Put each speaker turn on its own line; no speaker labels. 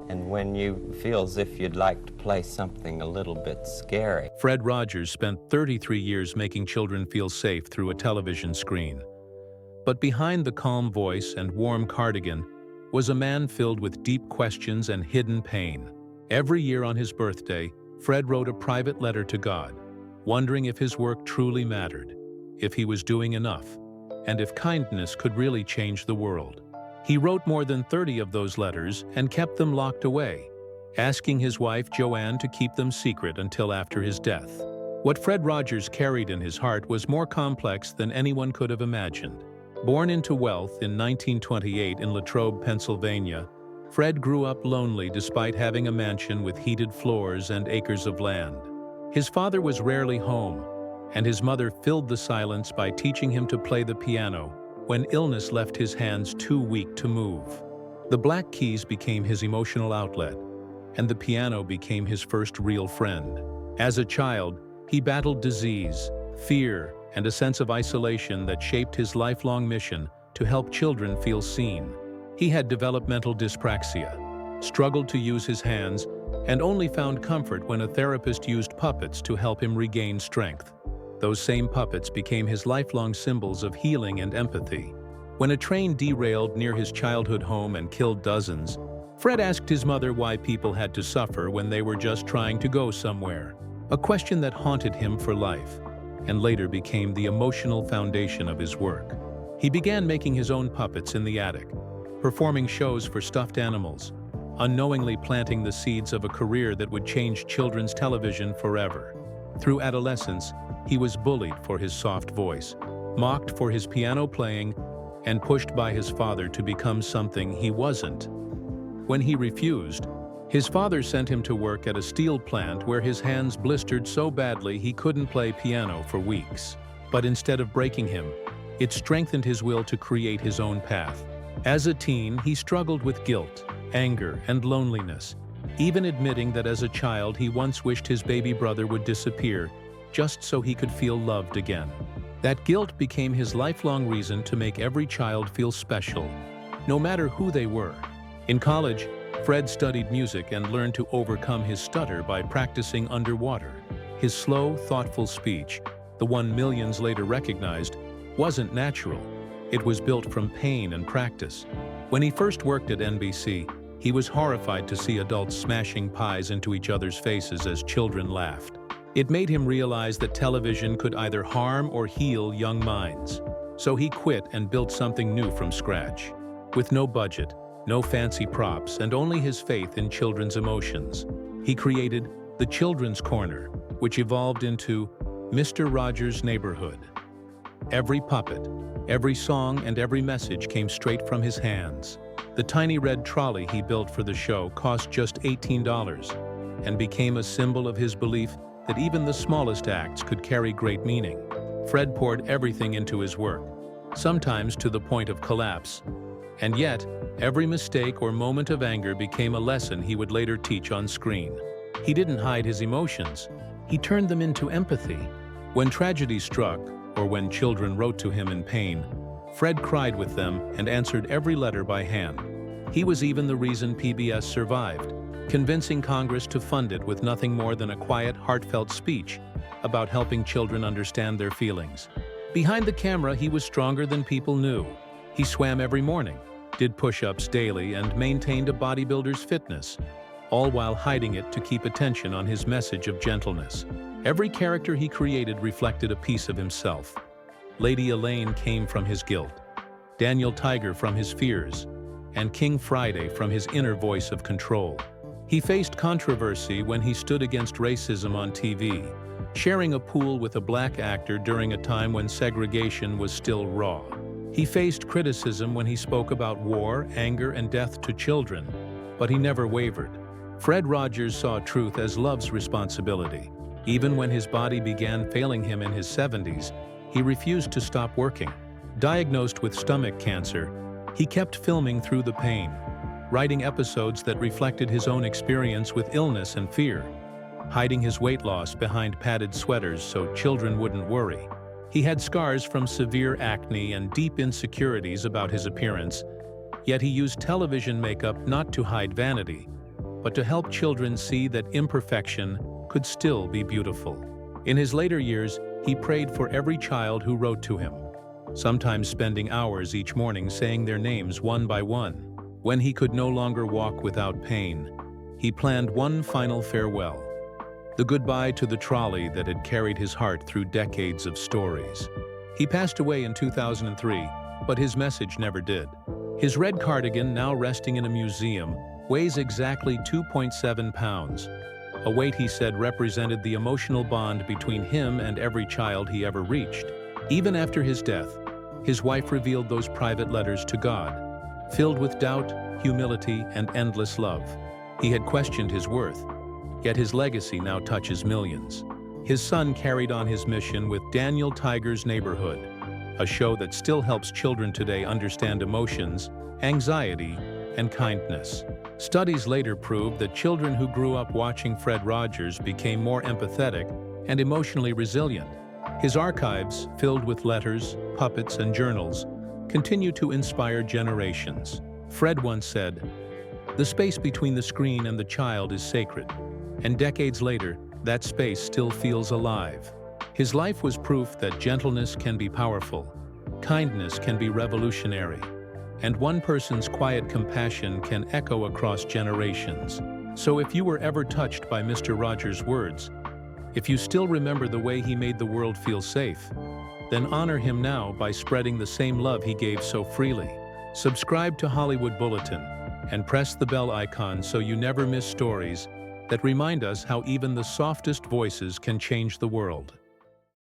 and when you feel as if you'd like to play something a little bit scary.
Fred Rogers spent 33 years making children feel safe through a television screen. But behind the calm voice and warm cardigan was a man filled with deep questions and hidden pain. Every year on his birthday, Fred wrote a private letter to God, wondering if his work truly mattered, if he was doing enough, and if kindness could really change the world. He wrote more than 30 of those letters and kept them locked away, asking his wife Joanne to keep them secret until after his death. What Fred Rogers carried in his heart was more complex than anyone could have imagined. Born into wealth in 1928 in Latrobe, Pennsylvania, Fred grew up lonely despite having a mansion with heated floors and acres of land. His father was rarely home, and his mother filled the silence by teaching him to play the piano when illness left his hands too weak to move. The black keys became his emotional outlet, and the piano became his first real friend. As a child, he battled disease, fear, and a sense of isolation that shaped his lifelong mission to help children feel seen. He had developmental dyspraxia, struggled to use his hands, and only found comfort when a therapist used puppets to help him regain strength. Those same puppets became his lifelong symbols of healing and empathy. When a train derailed near his childhood home and killed dozens, Fred asked his mother why people had to suffer when they were just trying to go somewhere, a question that haunted him for life, and later became the emotional foundation of his work. He began making his own puppets in the attic, performing shows for stuffed animals, unknowingly planting the seeds of a career that would change children's television forever. Through adolescence, he was bullied for his soft voice, mocked for his piano playing, and pushed by his father to become something he wasn't. When he refused, his father sent him to work at a steel plant where his hands blistered so badly he couldn't play piano for weeks. But instead of breaking him, it strengthened his will to create his own path. As a teen, he struggled with guilt, anger, and loneliness, even admitting that as a child he once wished his baby brother would disappear just so he could feel loved again. That guilt became his lifelong reason to make every child feel special, no matter who they were. In college, Fred studied music and learned to overcome his stutter by practicing underwater. His slow, thoughtful speech, the one millions later recognized, wasn't natural. It was built from pain and practice. When he first worked at NBC, he was horrified to see adults smashing pies into each other's faces as children laughed. It made him realize that television could either harm or heal young minds. So he quit and built something new from scratch. With no budget, no fancy props, and only his faith in children's emotions, he created the Children's Corner, which evolved into Mr. Rogers' Neighborhood. Every puppet, every song, and every message came straight from his hands. The tiny red trolley he built for the show cost just $18 and became a symbol of his belief that even the smallest acts could carry great meaning. Fred poured everything into his work, sometimes to the point of collapse. And yet, every mistake or moment of anger became a lesson he would later teach on screen. He didn't hide his emotions. He turned them into empathy. When tragedy struck, or when children wrote to him in pain, Fred cried with them and answered every letter by hand. He was even the reason PBS survived, convincing Congress to fund it with nothing more than a quiet, heartfelt speech about helping children understand their feelings. Behind the camera, he was stronger than people knew. He swam every morning, did push-ups daily, and maintained a bodybuilder's fitness, all while hiding it to keep attention on his message of gentleness. Every character he created reflected a piece of himself. Lady Elaine came from his guilt, Daniel Tiger from his fears, and King Friday from his inner voice of control. He faced controversy when he stood against racism on TV, sharing a pool with a black actor during a time when segregation was still raw. He faced criticism when he spoke about war, anger, and death to children, but he never wavered. Fred Rogers saw truth as love's responsibility. Even when his body began failing him in his 70s, he refused to stop working. Diagnosed with stomach cancer, he kept filming through the pain, writing episodes that reflected his own experience with illness and fear, hiding his weight loss behind padded sweaters so children wouldn't worry. He had scars from severe acne and deep insecurities about his appearance, yet he used television makeup not to hide vanity, but to help children see that imperfection could still be beautiful. In his later years, he prayed for every child who wrote to him, sometimes spending hours each morning saying their names one by one. When he could no longer walk without pain, he planned one final farewell, the goodbye to the trolley that had carried his heart through decades of stories. He passed away in 2003, but his message never did. His red cardigan, now resting in a museum, weighs exactly 2.7 pounds, a weight he said represented the emotional bond between him and every child he ever reached. Even after his death, his wife revealed those private letters to God, filled with doubt, humility, and endless love. He had questioned his worth, yet his legacy now touches millions. His son carried on his mission with Daniel Tiger's Neighborhood, a show that still helps children today understand emotions, anxiety, and kindness. Studies later proved that children who grew up watching Fred Rogers became more empathetic and emotionally resilient. His archives, filled with letters, puppets, and journals, continue to inspire generations. Fred once said, "The space between the screen and the child is sacred," and decades later, that space still feels alive. His life was proof that gentleness can be powerful, kindness can be revolutionary, and one person's quiet compassion can echo across generations. So if you were ever touched by Mr. Rogers' words, if you still remember the way he made the world feel safe, then honor him now by spreading the same love he gave so freely. Subscribe to Hollywood Bulletin and press the bell icon so you never miss stories that remind us how even the softest voices can change the world.